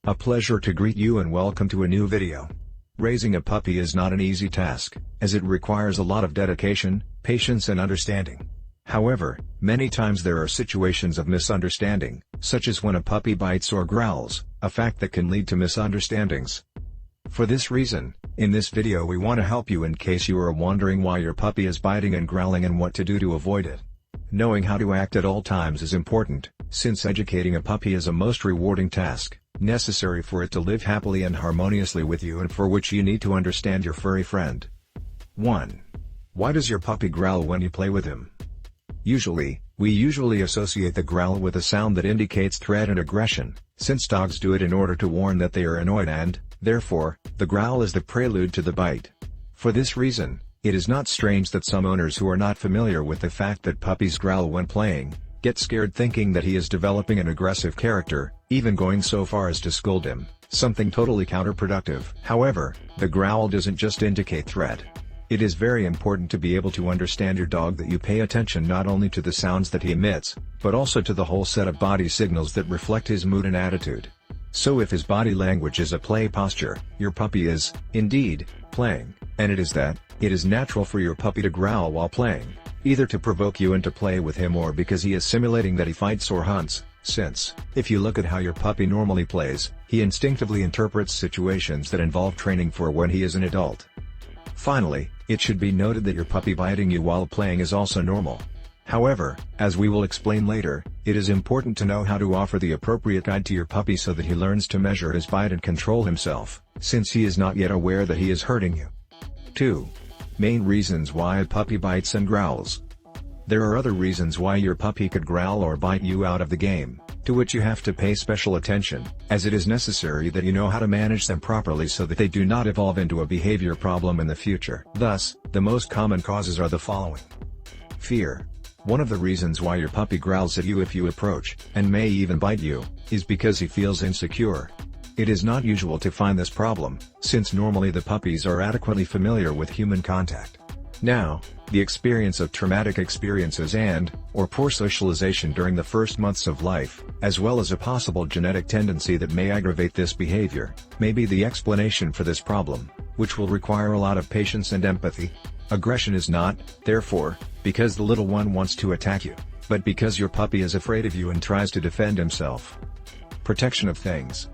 A pleasure to greet you and welcome to a new video. Raising a puppy is not an easy task, as it requires a lot of dedication, patience and understanding. However, many times there are situations of misunderstanding, such as when a puppy bites or growls, a fact that can lead to misunderstandings. For this reason, in this video we want to help you in case you are wondering why your puppy is biting and growling and what to do to avoid it. Knowing how to act at all times is important, since educating a puppy is a most rewarding task, necessary for it to live happily and harmoniously with you and for which you need to understand your furry friend. 1. Why does your puppy growl when you play with him? We usually associate the growl with a sound that indicates threat and aggression, since dogs do it in order to warn that they are annoyed and, therefore, the growl is the prelude to the bite. For this reason, it is not strange that some owners who are not familiar with the fact that puppies growl when playing, get scared thinking that he is developing an aggressive character, even going so far as to scold him, something totally counterproductive. However, the growl doesn't just indicate threat. It is very important to be able to understand your dog that you pay attention not only to the sounds that he emits, but also to the whole set of body signals that reflect his mood and attitude. So if his body language is a play posture, your puppy is, indeed, playing, and it is natural for your puppy to growl while playing, either to provoke you into play with him or because he is simulating that he fights or hunts, since, if you look at how your puppy normally plays, he instinctively interprets situations that involve training for when he is an adult. Finally, it should be noted that your puppy biting you while playing is also normal. However, as we will explain later, it is important to know how to offer the appropriate guide to your puppy so that he learns to measure his bite and control himself, since he is not yet aware that he is hurting you. 2. Main reasons why a puppy bites and growls. There are other reasons why your puppy could growl or bite you out of the game, to which you have to pay special attention, as it is necessary that you know how to manage them properly so that they do not evolve into a behavior problem in the future. Thus, the most common causes are the following. Fear. One of the reasons why your puppy growls at you if you approach, and may even bite you, is because he feels insecure. It is not usual to find this problem, since normally the puppies are adequately familiar with human contact. Now, the experience of traumatic experiences or poor socialization during the first months of life, as well as a possible genetic tendency that may aggravate this behavior, may be the explanation for this problem, which will require a lot of patience and empathy. Aggression is not, therefore, because the little one wants to attack you, but because your puppy is afraid of you and tries to defend himself. Protection of things.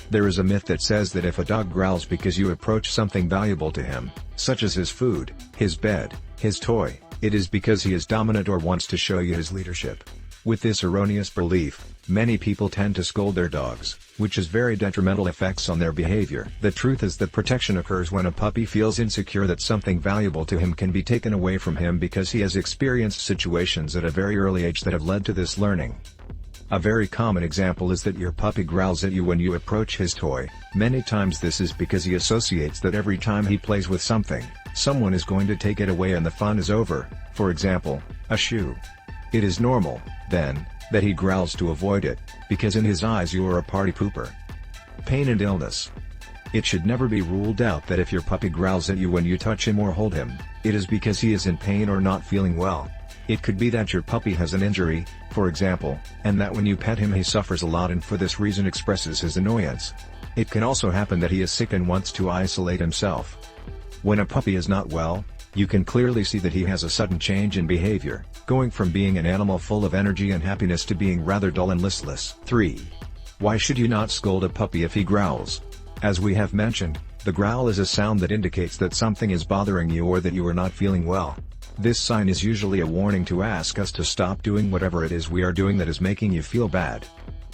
There is a myth that says that if a dog growls because you approach something valuable to him, such as his food, his bed, his toy, it is because he is dominant or wants to show you his leadership. With this erroneous belief, many people tend to scold their dogs, which has very detrimental effects on their behavior. The truth is that protection occurs when a puppy feels insecure that something valuable to him can be taken away from him because he has experienced situations at a very early age that have led to this learning. A very common example is that your puppy growls at you when you approach his toy. Many times this is because he associates that every time he plays with something, someone is going to take it away and the fun is over, for example, a shoe. It is normal, then, that he growls to avoid it, because in his eyes you are a party pooper. Pain and illness. It should never be ruled out that if your puppy growls at you when you touch him or hold him, it is because he is in pain or not feeling well. It could be that your puppy has an injury, for example, and that when you pet him he suffers a lot and for this reason expresses his annoyance. It can also happen that he is sick and wants to isolate himself. When a puppy is not well, you can clearly see that he has a sudden change in behavior, going from being an animal full of energy and happiness to being rather dull and listless. 3. Why should you not scold a puppy if he growls? As we have mentioned, the growl is a sound that indicates that something is bothering you or that you are not feeling well. This sign is usually a warning to ask us to stop doing whatever it is we are doing that is making you feel bad.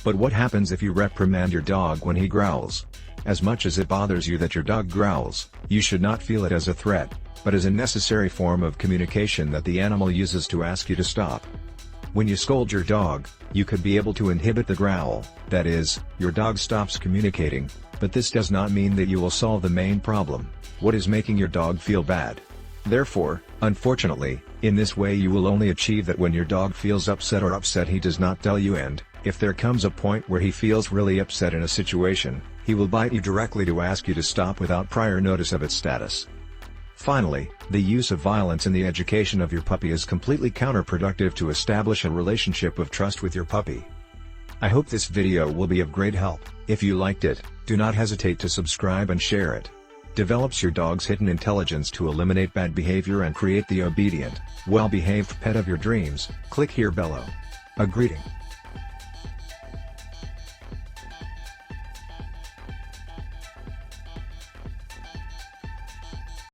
But what happens if you reprimand your dog when he growls? As much as it bothers you that your dog growls, you should not feel it as a threat, but as a necessary form of communication that the animal uses to ask you to stop. When you scold your dog, you could be able to inhibit the growl, that is, your dog stops communicating, but this does not mean that you will solve the main problem, what is making your dog feel bad. Therefore, unfortunately, in this way you will only achieve that when your dog feels upset he does not tell you, and, if there comes a point where he feels really upset in a situation, he will bite you directly to ask you to stop without prior notice of its status. Finally, the use of violence in the education of your puppy is completely counterproductive to establish a relationship of trust with your puppy. I hope this video will be of great help. If you liked it, do not hesitate to subscribe and share it. Develops your dog's hidden intelligence to eliminate bad behavior and create the obedient, well-behaved pet of your dreams. Click here below. A greeting.